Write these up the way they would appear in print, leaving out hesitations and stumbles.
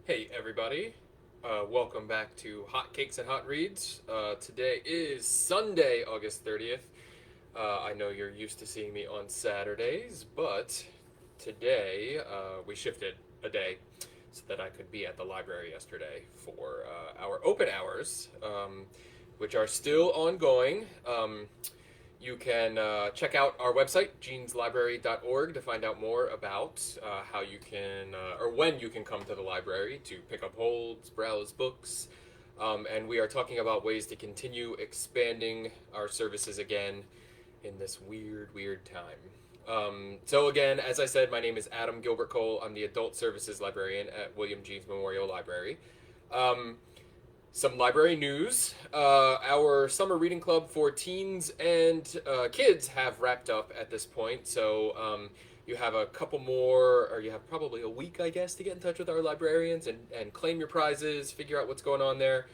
Hey everybody, welcome back to Hot Cakes and Hot Reads. Today is Sunday, August 30th. I know you're used to seeing me on Saturdays, but today we shifted a day so that I could be at the library yesterday for our open hours, which are still ongoing. You can check out our website, jeanslibrary.org, to find out more about how you can, or when you can come to the library to pick up holds, browse books. And we are talking about ways to continue expanding our services again in this weird time. So, again, as I said, my name is Adam Gilbert Cole. I'm the Adult Services Librarian at William James Memorial Library. Um, some library news. Our summer reading club for teens and kids have wrapped up at this point. So you have a couple more, or you have probably a week, I guess, to get in touch with our librarians and claim your prizes, figure out what's going on there.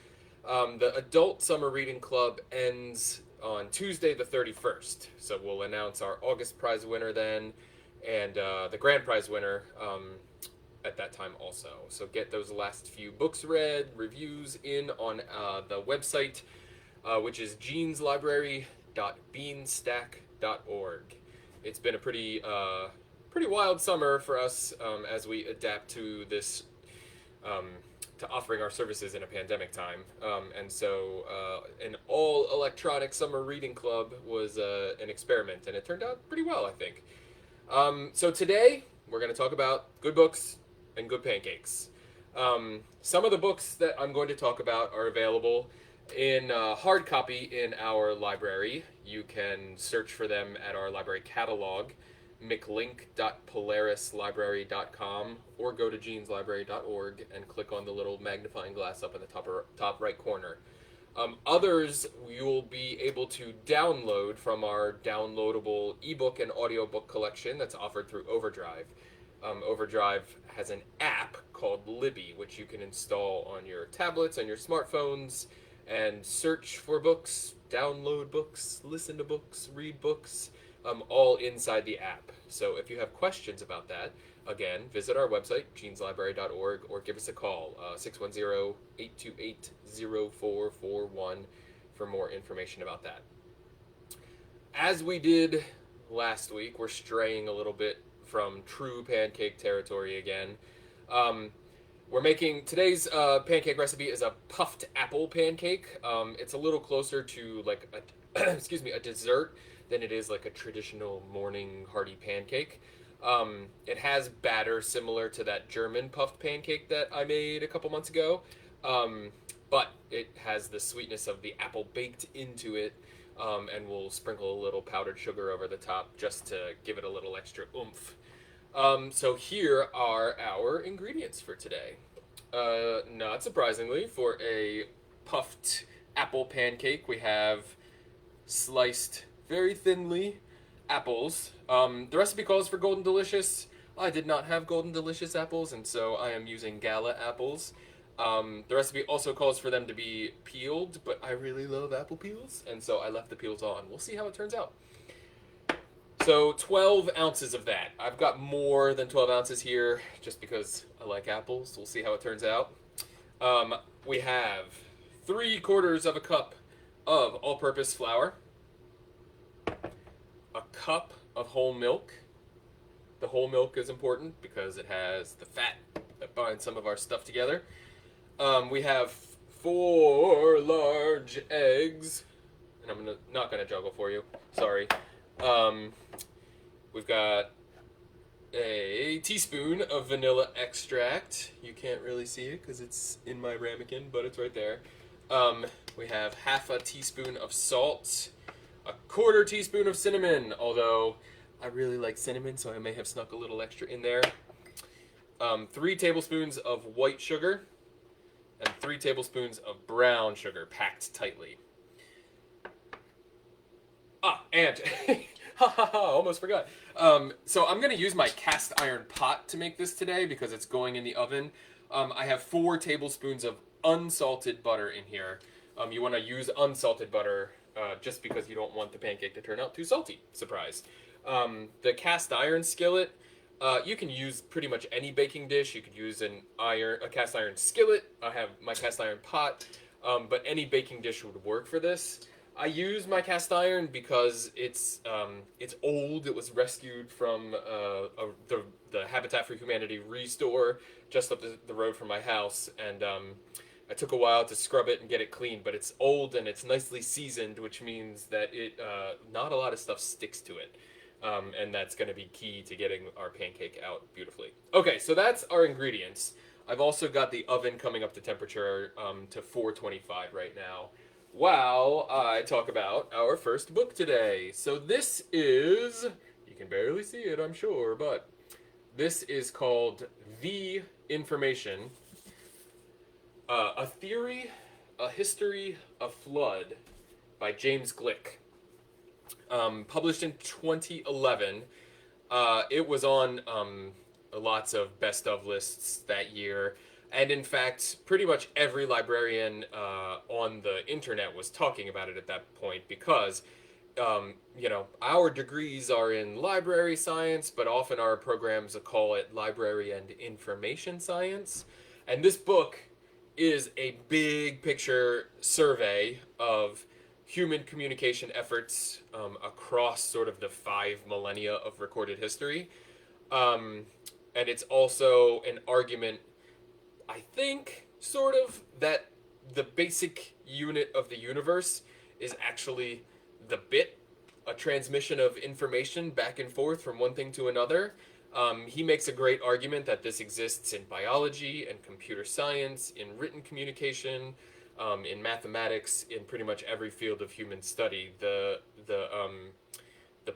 The adult summer reading club ends on Tuesday the 31st. So we'll announce our August prize winner then, and the grand prize winner at that time also. So get those last few books read, reviews in on the website, which is jeanslibrary.beanstack.org. It's been a pretty wild summer for us as we adapt to this to offering our services in a pandemic time. And so an all electronic summer reading club was an experiment, and it turned out pretty well, I think. So today we're going to talk about good books and good pancakes. Some of the books that I'm going to talk about are available in hard copy in our library. You can search for them at our library catalog, mclink.polarislibrary.com, or go to jeanslibrary.org and click on the little magnifying glass up in the top right corner. Others you'll be able to download from our downloadable ebook and audiobook collection that's offered through Overdrive. Overdrive has an app called Libby, which you can install on your tablets and your smartphones and search for books, download books, listen to books, read books, all inside the app. So if you have questions about that, again, visit our website, jeanslibrary.org, or give us a call, 610-828-0441 for more information about that. As we did last week, we're straying a little bit from true pancake territory again. We're making today's pancake recipe is a puffed apple pancake. It's a little closer to like a excuse me, a dessert than it is like a traditional morning hearty pancake. It has batter similar to that German puffed pancake that I made a couple months ago, but it has the sweetness of the apple baked into it, and we'll sprinkle a little powdered sugar over the top just to give it a little extra oomph. So here are our ingredients for today. Not surprisingly, for a puffed apple pancake, we have sliced very thinly apples. The recipe calls for Golden Delicious. I did not have Golden Delicious apples, and so I am using Gala apples. The recipe also calls for them to be peeled, but I really love apple peels, and so I left the peels on. We'll see how it turns out. So 12 ounces of that. I've got more than 12 ounces here just because I like apples. We'll see how it turns out. We have 3/4 of a cup of all-purpose flour, a cup of whole milk. The whole milk is important because it has the fat that binds some of our stuff together. We have 4 large eggs, and I'm not gonna juggle for you. Sorry. We've got a teaspoon of vanilla extract. You can't really see it because it's in my ramekin, but it's right there. We have half a teaspoon of salt, a 1/4 teaspoon of cinnamon, although I really like cinnamon, so I may have snuck a little extra in there. 3 tablespoons of white sugar, and 3 tablespoons of brown sugar packed tightly. And almost forgot. So I'm gonna use my cast iron pot to make this today because it's going in the oven. I have 4 tablespoons of unsalted butter in here. You want to use unsalted butter just because you don't want the pancake to turn out too salty. Surprise. The cast iron skillet You can use pretty much any baking dish. You could use a cast iron skillet. I have my cast iron pot, but any baking dish would work for this. I use my cast iron because it's old. It was rescued from the Habitat for Humanity restore just up the road from my house, and I took a while to scrub it and get it clean. But it's old and it's nicely seasoned, which means that it not a lot of stuff sticks to it. And that's going to be key to getting our pancake out beautifully. Okay, so that's our ingredients. I've also got the oven coming up to temperature to 425 right now, while I talk about our first book today. So this is, you can barely see it, I'm sure, but this is called The Information, A Theory, A History, A Flood by James Glick. Published in 2011. It was on lots of best of lists that year. And in fact, pretty much every librarian on the internet was talking about it at that point because, our degrees are in library science, but often our programs call it library and information science. And this book is a big picture survey of human communication efforts across sort of the 5 millennia of recorded history. And it's also an argument, I think, sort of, that the basic unit of the universe is actually the bit, a transmission of information back and forth from one thing to another. He makes a great argument that this exists in biology and computer science, in written communication, in mathematics, in pretty much every field of human study. The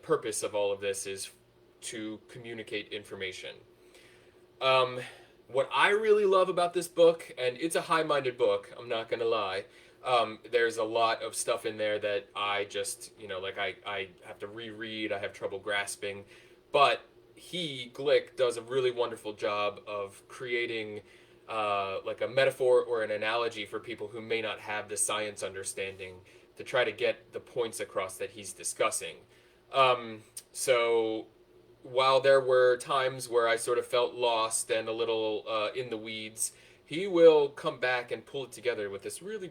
purpose of all of this is to communicate information. What I really love about this book, and it's a high-minded book, I'm not gonna lie, there's a lot of stuff in there that I just, I have to reread, I have trouble grasping, but Glick, does a really wonderful job of creating like a metaphor or an analogy for people who may not have the science understanding to try to get the points across that he's discussing. So while there were times where I sort of felt lost and a little in the weeds, he will come back and pull it together with this really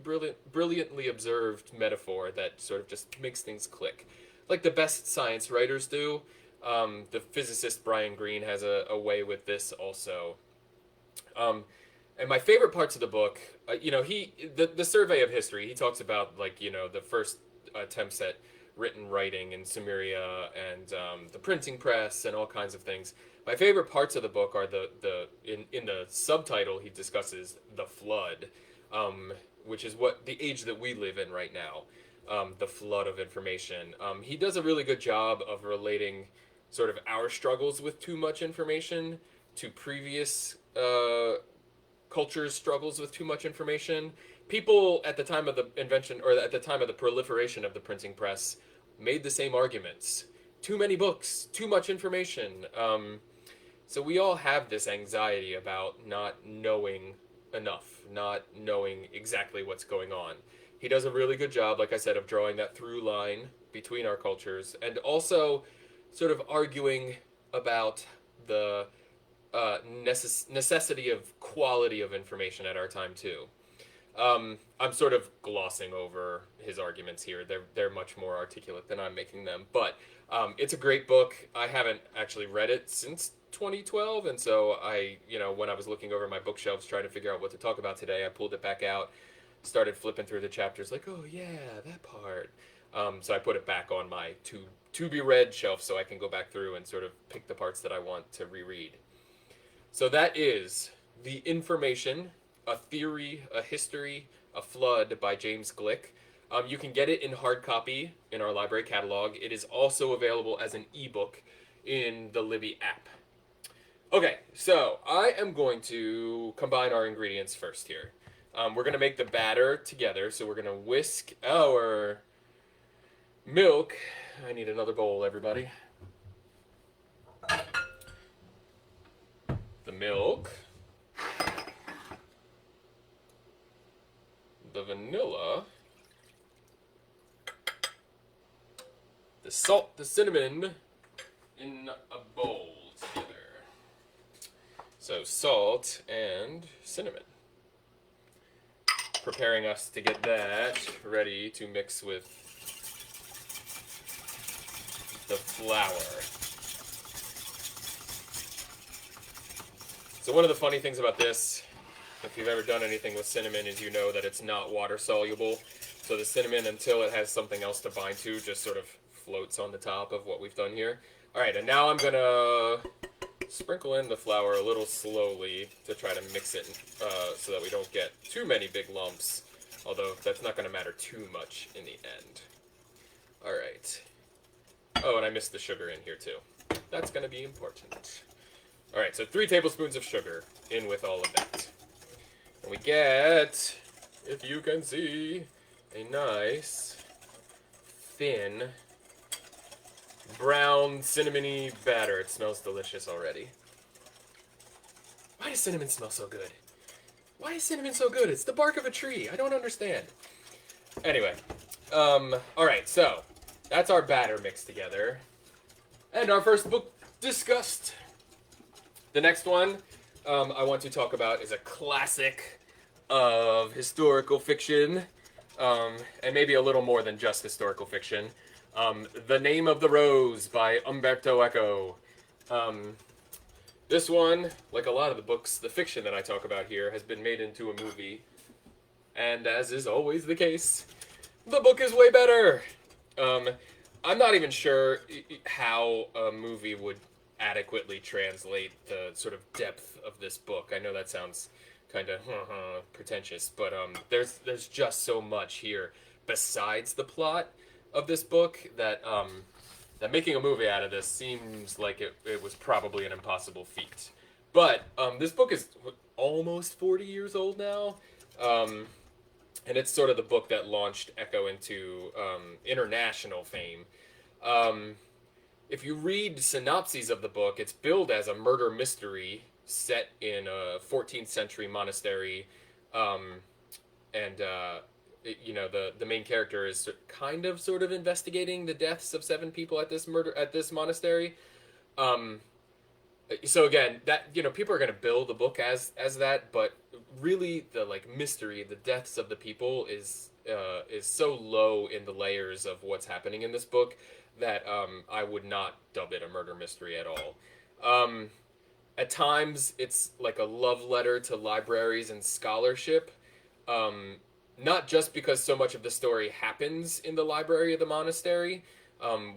brilliantly observed metaphor that sort of just makes things click, like the best science writers do. The physicist Brian Greene has a way with this also. And my favorite parts of the book, the survey of history, he talks about, the first attempts at written writing in Sumeria and the printing press and all kinds of things. My favorite parts of the book are in the subtitle he discusses the flood, which is what the age that we live in right now, the flood of information. He does a really good job of relating sort of our struggles with too much information to previous culture's struggles with too much information. People at the time of the invention, or at the time of the proliferation of the printing press, made the same arguments. Too many books, too much information. So we all have this anxiety about not knowing enough, not knowing exactly what's going on. He does a really good job, like I said, of drawing that through line between our cultures, and also sort of arguing about the necessity of quality of information at our time too. I'm sort of glossing over his arguments here. They're much more articulate than I'm making them, but it's a great book. I haven't actually read it since 2012, and so when I was looking over my bookshelves trying to figure out what to talk about today, I pulled it back out, started flipping through the chapters, like, oh yeah, that part. So I put it back on my to be read shelf so I can go back through and sort of pick the parts that I want to reread. So that is The Information, A Theory, A History, A Flood by James Glick. You can get it in hard copy in our library catalog. It is also available as an ebook in the Libby app. Okay, so I am going to combine our ingredients first here. We're going to make the batter together, so we're going to whisk our milk. I need another bowl, everybody. The milk, the vanilla, the salt, the cinnamon in a bowl together. So salt and cinnamon. Preparing us to get that ready to mix with the flour. So one of the funny things about this, if you've ever done anything with cinnamon, is you know that it's not water soluble. So the cinnamon, until it has something else to bind to, just sort of floats on the top of what we've done here. Alright, and now I'm gonna sprinkle in the flour a little slowly to try to mix it so that we don't get too many big lumps. Although that's not going to matter too much in the end. Alright. Oh, and I missed the sugar in here too. That's going to be important. Alright, so 3 tablespoons of sugar in with all of that. And we get, if you can see, a nice, thin, brown, cinnamony batter. It smells delicious already. Why does cinnamon smell so good? Why is cinnamon so good? It's the bark of a tree. I don't understand. Anyway, alright, so that's our batter mixed together. And our first book discussed. The next one I want to talk about is a classic of historical fiction, and maybe a little more than just historical fiction. The Name of the Rose by Umberto Eco. This one, like a lot of the books, the fiction that I talk about here, has been made into a movie. And as is always the case, the book is way better. I'm not even sure how a movie would adequately translate the sort of depth of this book. I know that sounds kind of pretentious, but there's just so much here besides the plot of this book that that making a movie out of this seems like it was probably an impossible feat. But this book is almost 40 years old now, and it's sort of the book that launched Eco into international fame. If you read synopses of the book, it's billed as a murder mystery set in a 14th century monastery, and the main character is kind of sort of investigating the deaths of 7 people at this monastery. So again, that people are going to bill the book as that, but really the mystery, the deaths of the people is so low in the layers of what's happening in this book that I would not dub it a murder mystery at all. At times, it's like a love letter to libraries and scholarship. Not just because so much of the story happens in the library of the monastery,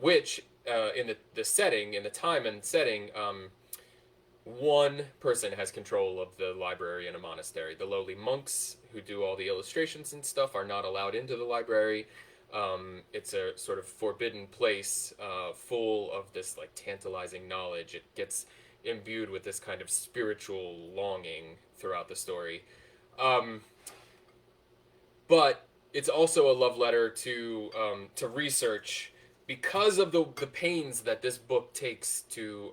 which in the time and setting, one person has control of the library in a monastery. The lowly monks who do all the illustrations and stuff are not allowed into the library. It's a sort of forbidden place, full of this tantalizing knowledge. It gets imbued with this kind of spiritual longing throughout the story. But it's also a love letter to research, because of the pains that this book takes to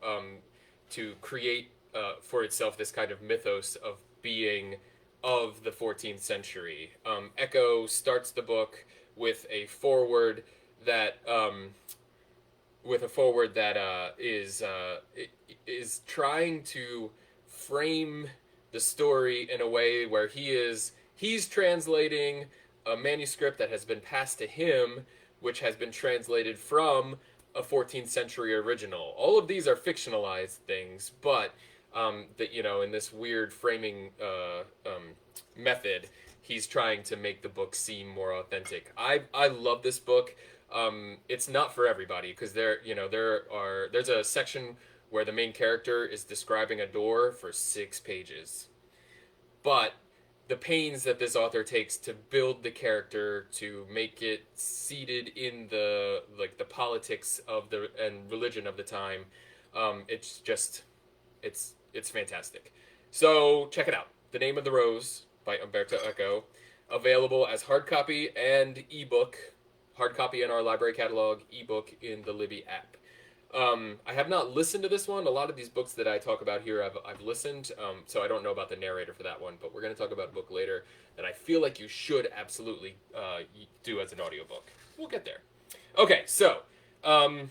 create for itself this kind of mythos of being of the 14th century. Eco starts the book with a foreword that is trying to frame the story in a way where he's translating a manuscript that has been passed to him, which has been translated from a 14th century original. All of these are fictionalized things, but in this weird framing method, he's trying to make the book seem more authentic. I love this book. It's not for everybody, because there's a section where the main character is describing a door for 6 pages. But the pains that this author takes to build the character, to make it seated in the politics of and religion of the time, it's fantastic. So check it out. The Name of the Rose by Umberto Eco, available as hard copy and ebook. Hard copy in our library catalog, ebook in the Libby app. I have not listened to this one. A lot of these books that I talk about here, I've listened, so I don't know about the narrator for that one, but we're going to talk about a book later that I feel like you should absolutely do as an audiobook. We'll get there. Okay, so I'm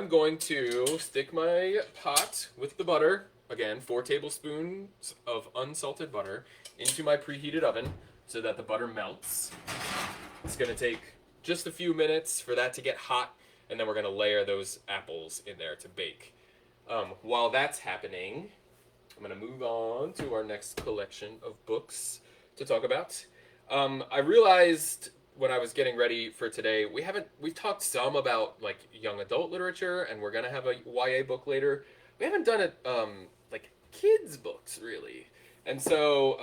going to stick my pot with the butter again, 4 tablespoons of unsalted butter into my preheated oven so that the butter melts. It's going to take just a few minutes for that to get hot, and then we're going to layer those apples in there to bake. While that's happening, I'm going to move on to our next collection of books to talk about. I realized when I was getting ready for today, we've talked some about like young adult literature, and we're gonna have a YA book later. We haven't done it like kids books really, and so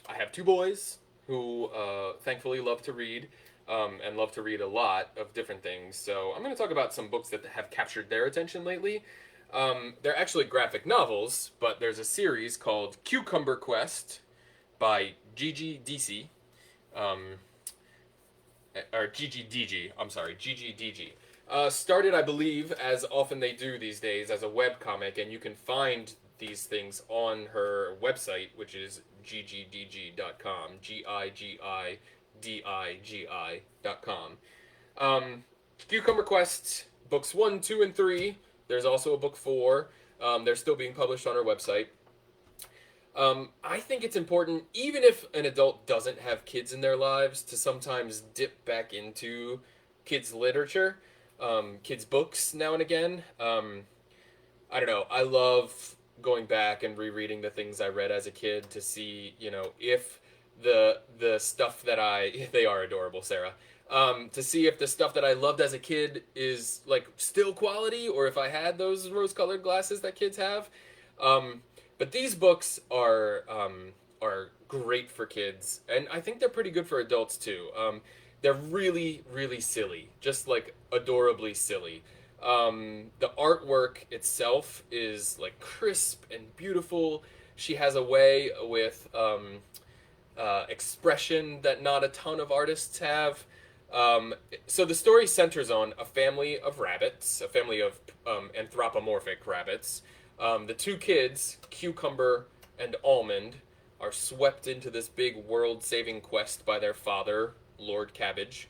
I have 2 boys who thankfully love to read. And love to read a lot of different things. So I'm going to talk about some books that have captured their attention lately. They're actually graphic novels, but there's a series called Cucumber Quest by Gigi DC. Or Gigi DG, I'm sorry, Gigi DG. Started, I believe, as often they do these days, as a webcomic, and you can find these things on her website, which is gigdigi.com, Gigigi.com. Cucumber Quest, books 1, 2, and 3. There's also a book 4. They're still being published on her website. I think it's important, even if an adult doesn't have kids in their lives, to sometimes dip back into kids' literature, kids' books now and again. I don't know. I love going back and rereading the things I read as a kid to see, if the stuff that they are adorable, Sarah. To see if the stuff that I loved as a kid is like still quality, or if I had those rose-colored glasses that kids have. But these books are great for kids, and I think they're pretty good for adults too. They're really, really silly, just like adorably silly. The artwork itself is like crisp and beautiful. She has a way with expression that not a ton of artists have. So the story centers on a family of rabbits, a family of anthropomorphic rabbits. The 2 kids, Cucumber and Almond, are swept into this big world-saving quest by their father, Lord Cabbage,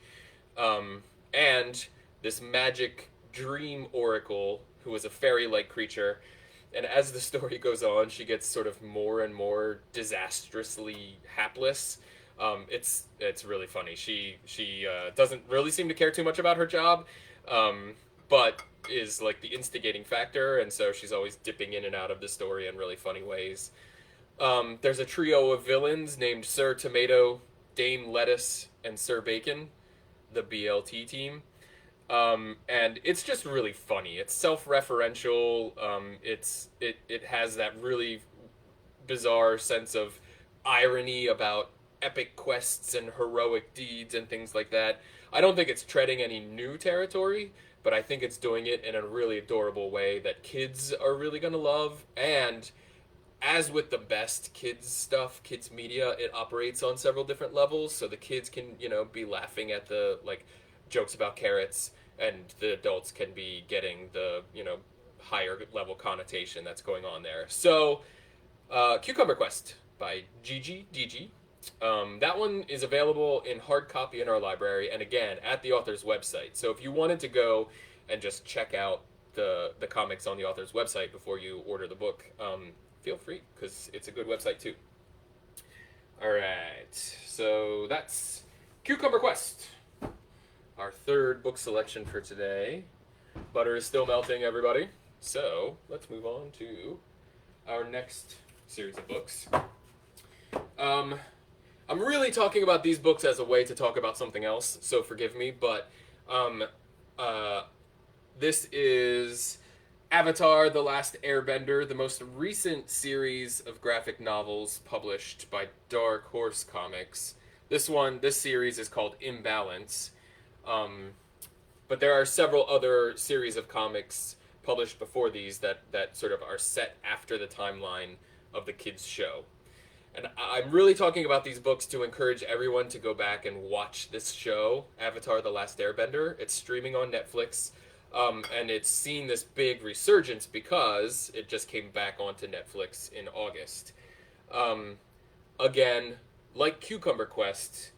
and this magic dream oracle, who is a fairy-like creature. And as the story goes on, she gets sort of more and more disastrously hapless. It's really funny. She doesn't really seem to care too much about her job, but is like the instigating factor, and so she's always dipping in and out of the story in really funny ways. There's a trio of villains named Sir Tomato, Dame Lettuce, and Sir Bacon, the BLT team. And it's just really funny. It's self-referential. It has that really bizarre sense of irony about epic quests and heroic deeds and things like that. I don't think it's treading any new territory, but I think it's doing it in a really adorable way that kids are really going to love. And as with the best kids stuff, kids media, it operates on several different levels, so the kids can, be laughing at the like jokes about carrots, and the adults can be getting the, higher level connotation that's going on there. So, Cucumber Quest by Gigi DG. That one is available in hard copy in our library, and again at the author's website. So if you wanted to go and just check out the comics on the author's website before you order the book, feel free, because it's a good website too. All right, so that's Cucumber Quest, our 3rd book selection for today. Butter is still melting, everybody. So let's move on to our next series of books. I'm really talking about these books as a way to talk about something else, so forgive me, but this is Avatar: The Last Airbender, the most recent series of graphic novels published by Dark Horse Comics. This series is called Imbalance, but there are several other series of comics published before these that sort of are set after the timeline of the kids' show. And I'm really talking about these books to encourage everyone to go back and watch this show, Avatar: The Last Airbender. It's streaming on Netflix, and it's seen this big resurgence because it just came back onto Netflix in August. Again, like Cucumber Quest,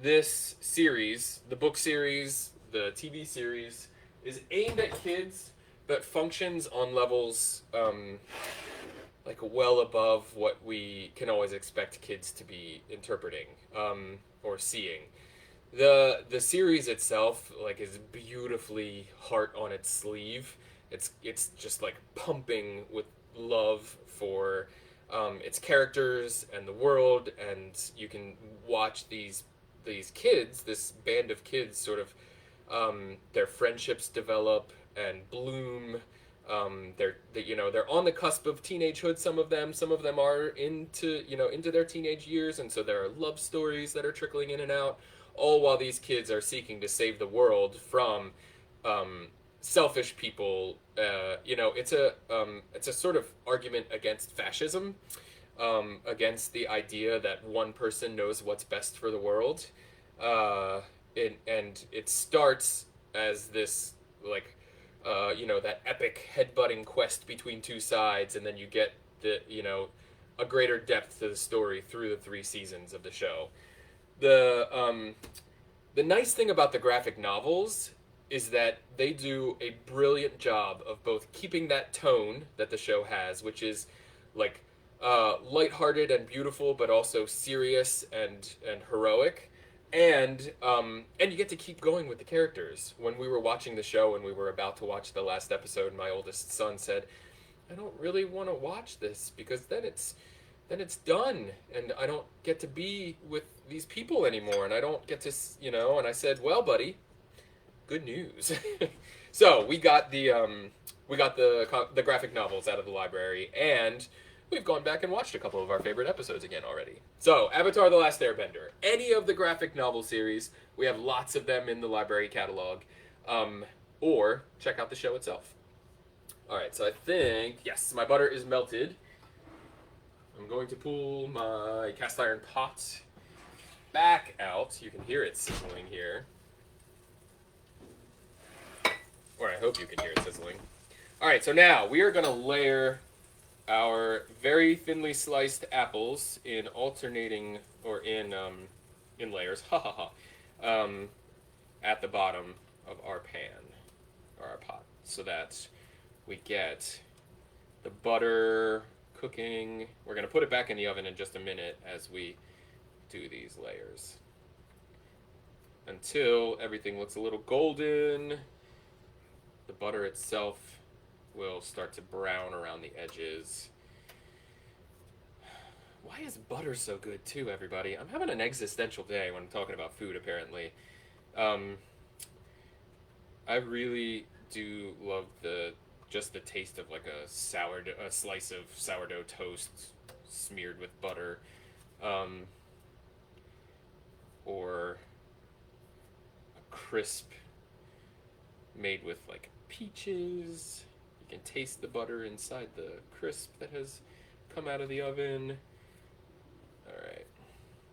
this series, the book series, the TV series, is aimed at kids, but functions on levels, like well above what we can always expect kids to be interpreting or seeing. The series itself like is beautifully heart on its sleeve. It's just like pumping with love for its characters and the world, and you can watch these kids, this band of kids, sort of their friendships develop and bloom. They're on the cusp of teenagehood. Some of them are into their teenage years, and so there are love stories that are trickling in and out. All while these kids are seeking to save the world from selfish people. It's a sort of argument against fascism, against the idea that one person knows what's best for the world. And it starts as this like that epic headbutting quest between two sides, and then you get a greater depth to the story through the 3 seasons of the show. The nice thing about the graphic novels is that they do a brilliant job of both keeping that tone that the show has, which is like lighthearted and beautiful, but also serious and heroic, and you get to keep going with the characters. When we were watching the show and we were about to watch the last episode, my oldest son said, "I don't really want to watch this because then it's done, and I don't get to be with these people anymore, and I don't get to, And I said, "Well, buddy, good news." So we got the graphic novels out of the library, and we've gone back and watched a couple of our favorite episodes again already. So, Avatar: The Last Airbender, any of the graphic novel series, we have lots of them in the library catalog, or check out the show itself. All right, so I think yes, my butter is melted. I'm going to pull my cast iron pot back out. You can hear it sizzling here. Or I hope you can hear it sizzling. Alright, so now we are going to layer our very thinly sliced apples in alternating, or in layers, at the bottom of our pan, or our pot, so that we get the butter cooking. We're going to put it back in the oven in just a minute as we do these layers until everything looks a little golden. The butter itself will start to brown around the edges. Why is butter so good too, everybody? I'm having an existential day when I'm talking about food, apparently. I really do love the taste of like a slice of sourdough toast smeared with butter, or a crisp made with like peaches. You can taste the butter inside the crisp that has come out of the oven. All right,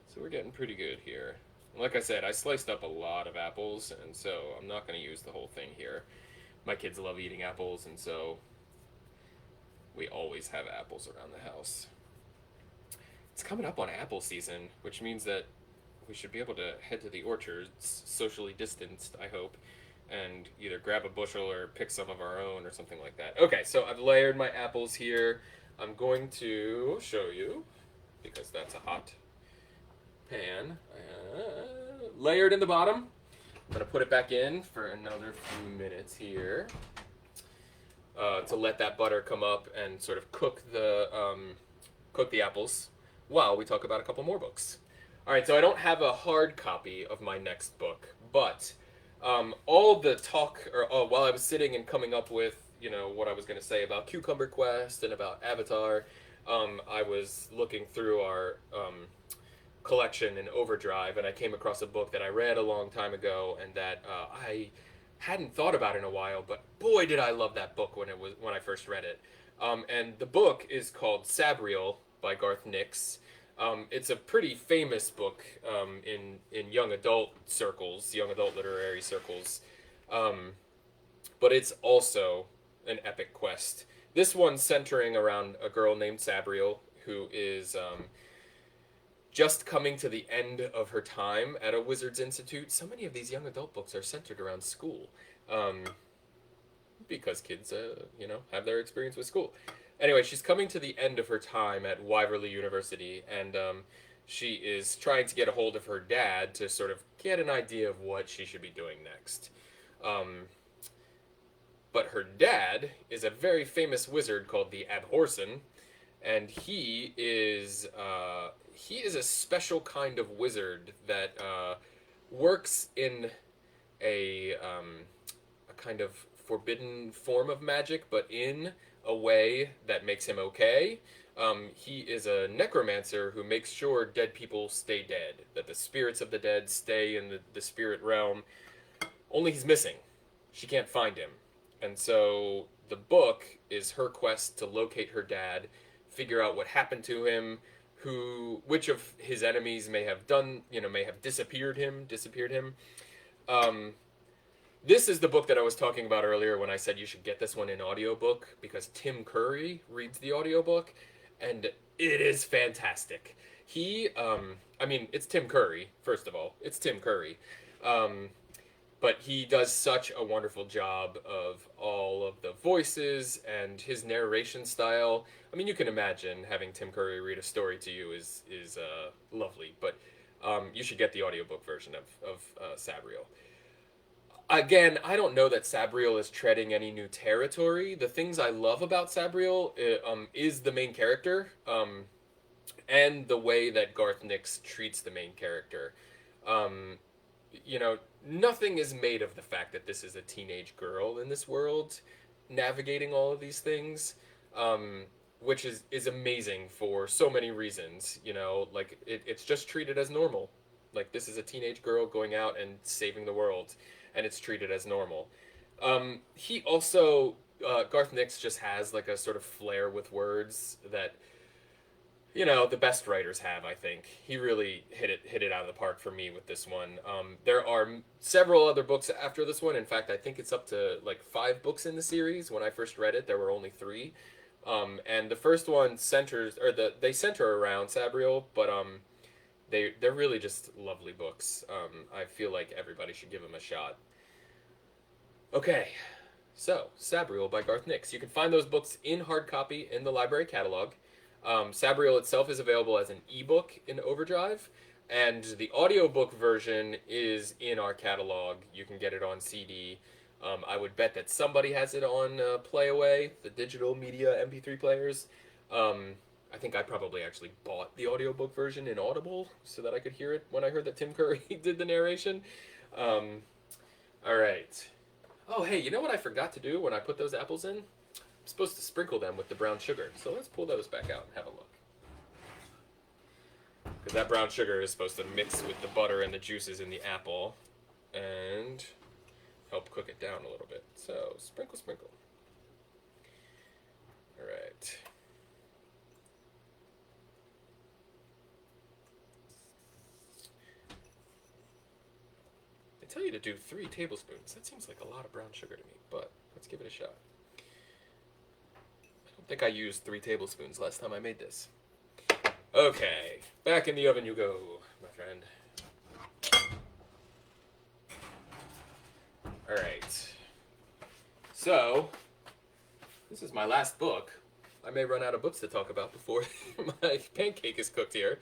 so we're getting pretty good here. Like I said, I sliced up a lot of apples, and so I'm not going to use the whole thing here. My kids love eating apples, and so we always have apples around the house. It's coming up on apple season, which means that we should be able to head to the orchards, socially distanced, I hope, and either grab a bushel or pick some of our own or something like that. Okay, so I've layered my apples here. I'm going to show you, because that's a hot pan, layered in the bottom. I'm going to put it back in for another few minutes here to let that butter come up and sort of cook the apples while we talk about a couple more books. All right, so I don't have a hard copy of my next book, but all the talk, while I was sitting and coming up with, what I was going to say about Cucumber Quest and about Avatar, I was looking through our collection in Overdrive, and I came across a book that I read a long time ago, and that I hadn't thought about in a while, but boy did I love that book when I first read it. And the book is called Sabriel by Garth Nix. It's a pretty famous book in young adult circles, young adult literary circles, but it's also an epic quest. This one's centering around a girl named Sabriel who is just coming to the end of her time at a Wizards Institute. So many of these young adult books are centered around school, because kids, have their experience with school. Anyway, she's coming to the end of her time at Wyverley University, and she is trying to get a hold of her dad to sort of get an idea of what she should be doing next. Um, but her dad is a very famous wizard called the Abhorsen, and he is a special kind of wizard that works in a kind of forbidden form of magic, but in a way that makes him okay. He is a necromancer who makes sure dead people stay dead, that the spirits of the dead stay in the spirit realm. Only he's missing. She can't find him. And so the book is her quest to locate her dad, figure out what happened to him, which of his enemies may have done, may have disappeared him. Um, this is the book that I was talking about earlier when I said you should get this one in audiobook because Tim Curry reads the audiobook and it is fantastic. It's Tim Curry, first of all. It's Tim Curry. But he does such a wonderful job of all of the voices and his narration style. I mean, you can imagine having Tim Curry read a story to you is lovely, but you should get the audiobook version of Sabriel. Again, I don't know that Sabriel is treading any new territory. The things I love about Sabriel is the main character and the way that Garth Nix treats the main character. Um, Nothing is made of the fact that this is a teenage girl in this world navigating all of these things, which is amazing for so many reasons. Like it's just treated as normal. Like this is a teenage girl going out and saving the world, and it's treated as normal. He also Garth Nix just has like a sort of flair with words that the best writers have. I think he really hit it out of the park for me with this one. There are several other books after this one. In fact, I think it's up to like 5 books in the series. When I first read it, there were only 3. And the first one they center around Sabriel, but they're really just lovely books. I feel like everybody should give them a shot. Okay, so Sabriel by Garth Nix. You can find those books in hard copy in the library catalog. Sabriel itself is available as an ebook in Overdrive, and the audiobook version is in our catalog. You can get it on CD. I would bet that somebody has it on Playaway, the digital media MP3 players. I think I probably actually bought the audiobook version in Audible so that I could hear it when I heard that Tim Curry did the narration. All right. Oh, hey, you know what I forgot to do when I put those apples in? I'm supposed to sprinkle them with the brown sugar. So let's pull those back out and have a look. Because that brown sugar is supposed to mix with the butter and the juices in the apple and help cook it down a little bit. So sprinkle, sprinkle. All right. They tell you to do 3 tablespoons. That seems like a lot of brown sugar to me, but let's give it a shot. I think I used 3 tablespoons last time I made this. Okay, back in the oven you go, my friend. Alright. So, this is my last book. I may run out of books to talk about before my pancake is cooked here.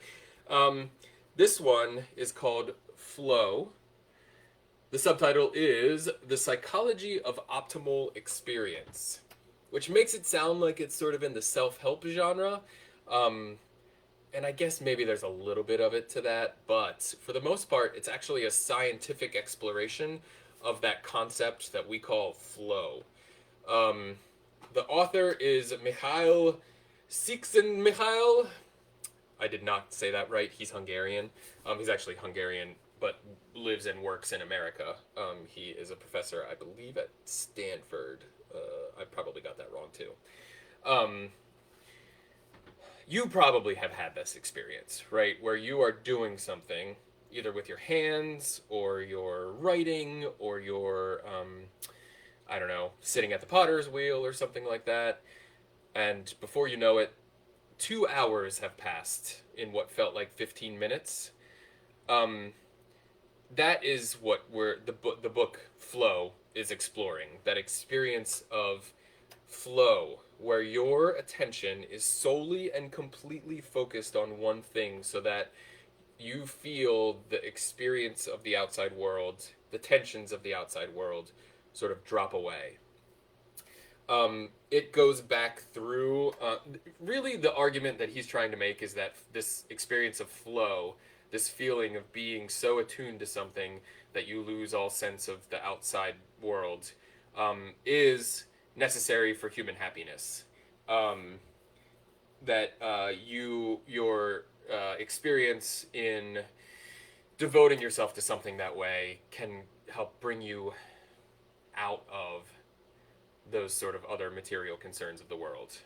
This one is called Flow. The subtitle is The Psychology of Optimal Experience, which makes it sound like it's sort of in the self-help genre. And I guess maybe there's a little bit of it to that, but for the most part, it's actually a scientific exploration of that concept that we call flow. The author is Mihail Csikszentmihalyi. I did not say that right. He's Hungarian. He's actually Hungarian, but lives and works in America. He is a professor, I believe, at Stanford. I probably got that wrong too. You probably have had this experience, right? Where you are doing something, either with your hands, or you're writing, or you're, I don't know, sitting at the potter's wheel or something like that. And before you know it, 2 hours have passed in what felt like 15 minutes. That is what the book Flow is exploring. That experience of flow, where your attention is solely and completely focused on one thing so that you feel the experience of the outside world, the tensions of the outside world, sort of drop away. It goes back through. Really, the argument that he's trying to make is that this experience of flow, this feeling of being so attuned to something that you lose all sense of the outside world, is necessary for human happiness. Um, that your experience in devoting yourself to something that way can help bring you out of those sort of other material concerns of the world.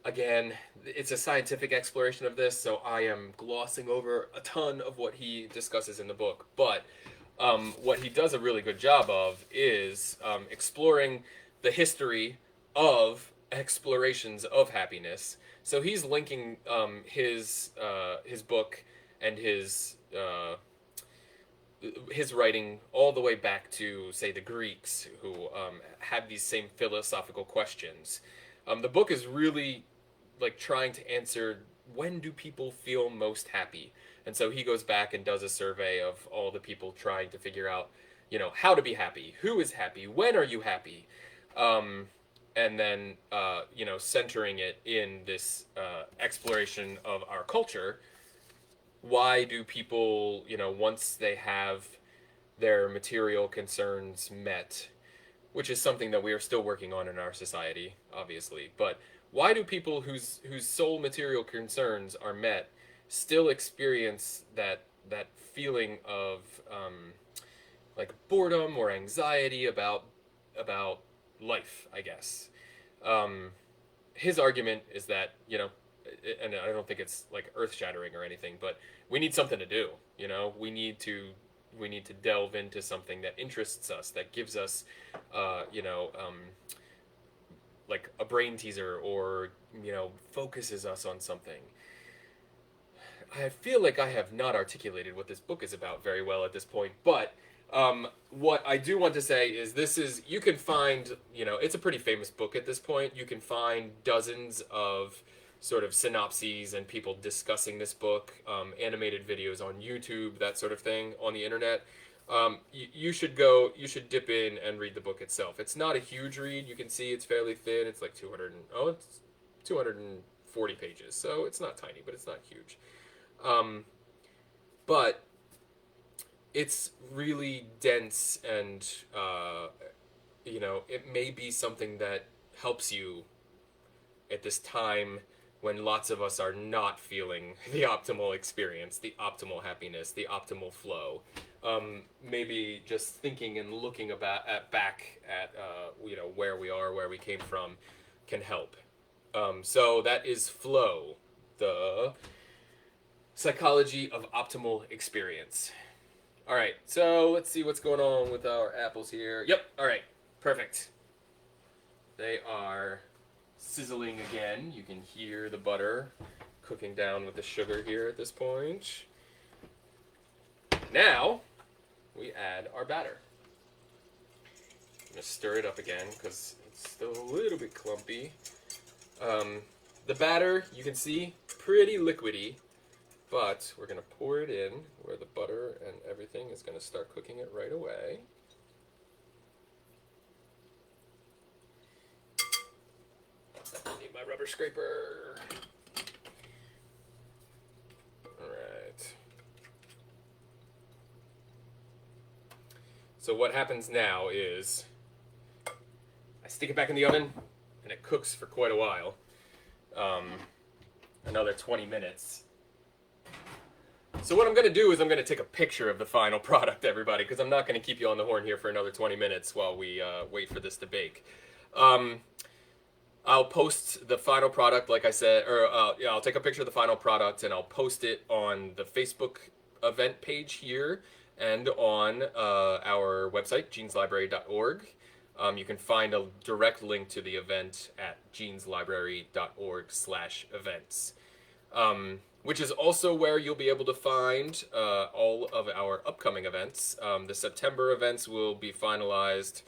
Again, it's a scientific exploration of this, so I am glossing over a ton of what he discusses in the book. But what he does a really good job of is exploring the history of explorations of happiness. So he's linking his book and his writing all the way back to, say, the Greeks, who had these same philosophical questions. The book is really like trying to answer, when do people feel most happy? And so he goes back and does a survey of all the people trying to figure out, how to be happy, who is happy, when are you happy, and then centering it in this exploration of our culture. Why do people, once they have their material concerns met, which is something that we are still working on in our society, obviously, but why do people whose sole material concerns are met still experience that feeling of like boredom or anxiety about life, I guess? His argument is that, and I don't think it's like earth shattering or anything, but we need something to do. We need to delve into something that interests us, that gives us, like a brain teaser, or focuses us on something. I feel like I have not articulated what this book is about very well at this point, but what I do want to say is you can find, it's a pretty famous book at this point. You can find dozens of sort of synopses and people discussing this book, animated videos on YouTube, that sort of thing on the internet. You should dip in and read the book itself. It's not a huge read. You can see it's fairly thin. It's like it's 240 pages, so it's not tiny, but it's not huge. But it's really dense, and it may be something that helps you at this time when lots of us are not feeling the optimal experience, the optimal happiness, the optimal flow. Maybe just thinking and looking back at where we are, where we came from, can help. So that is Flow, the psychology of optimal experience. All right, so let's see what's going on with our apples here. Yep, all right, perfect. They are sizzling again. You can hear the butter cooking down with the sugar here at this point. Now, we add our batter. I'm going to stir it up again because it's still a little bit clumpy. The batter, you can see, pretty liquidy, but we're going to pour it in where the butter and everything is going to start cooking it right away. I need my rubber scraper. Alright. So what happens now is I stick it back in the oven and it cooks for quite a while. Another 20 minutes. So what I'm going to do is I'm going to take a picture of the final product, everybody, because I'm not going to keep you on the horn here for another 20 minutes while we wait for this to bake. I'll post the final product, like I said, I'll take a picture of the final product and I'll post it on the Facebook event page here and on our website, jeanslibrary.org. You can find a direct link to the event at jeanslibrary.org/events, which is also where you'll be able to find all of our upcoming events. The September events will be finalized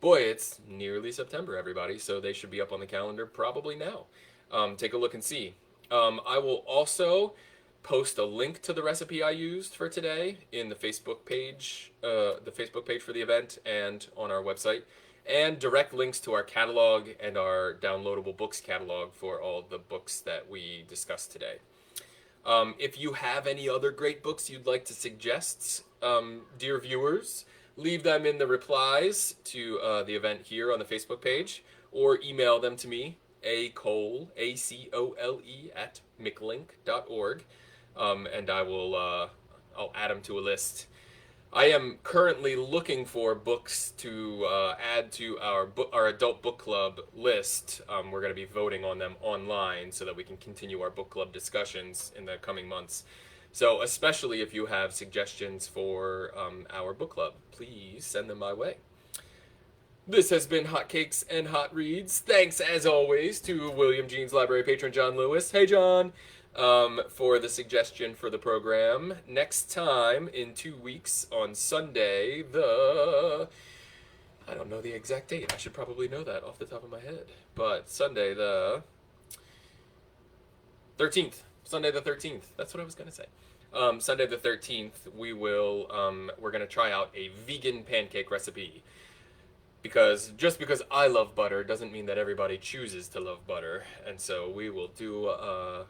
Boy, it's nearly September, everybody, so they should be up on the calendar probably now. Take a look and see. I will also post a link to the recipe I used for today in the Facebook page for the event, and on our website, and direct links to our catalog and our downloadable books catalog for all the books that we discussed today. If you have any other great books you'd like to suggest, dear viewers, leave them in the replies to the event here on the Facebook page, or email them to me, acole, at miclink.org, and I'll add them to a list. I am currently looking for books to add to our adult book club list. We're going to be voting on them online so that we can continue our book club discussions in the coming months. So especially if you have suggestions for our book club, please send them my way. This has been Hotcakes and Hot Reads. Thanks, as always, to William Jean's Library patron, John Lewis. Hey, John! For the suggestion for the program. Next time, in 2 weeks, on Sunday, I don't know the exact date. I should probably know that off the top of my head. But Sunday the 13th. Sunday the 13th. That's what I was going to say. Sunday the 13th, we're going to try out a vegan pancake recipe. Because just because I love butter doesn't mean that everybody chooses to love butter, and so we'll do a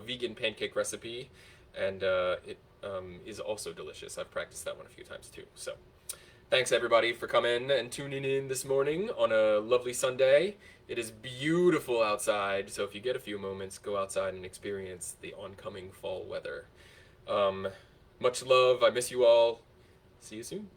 vegan pancake recipe, and it is also delicious. I've practiced that one a few times too. So, thanks everybody for coming and tuning in this morning on a lovely Sunday. It is beautiful outside, so if you get a few moments, go outside and experience the oncoming fall weather. Much love. I miss you all. See you soon.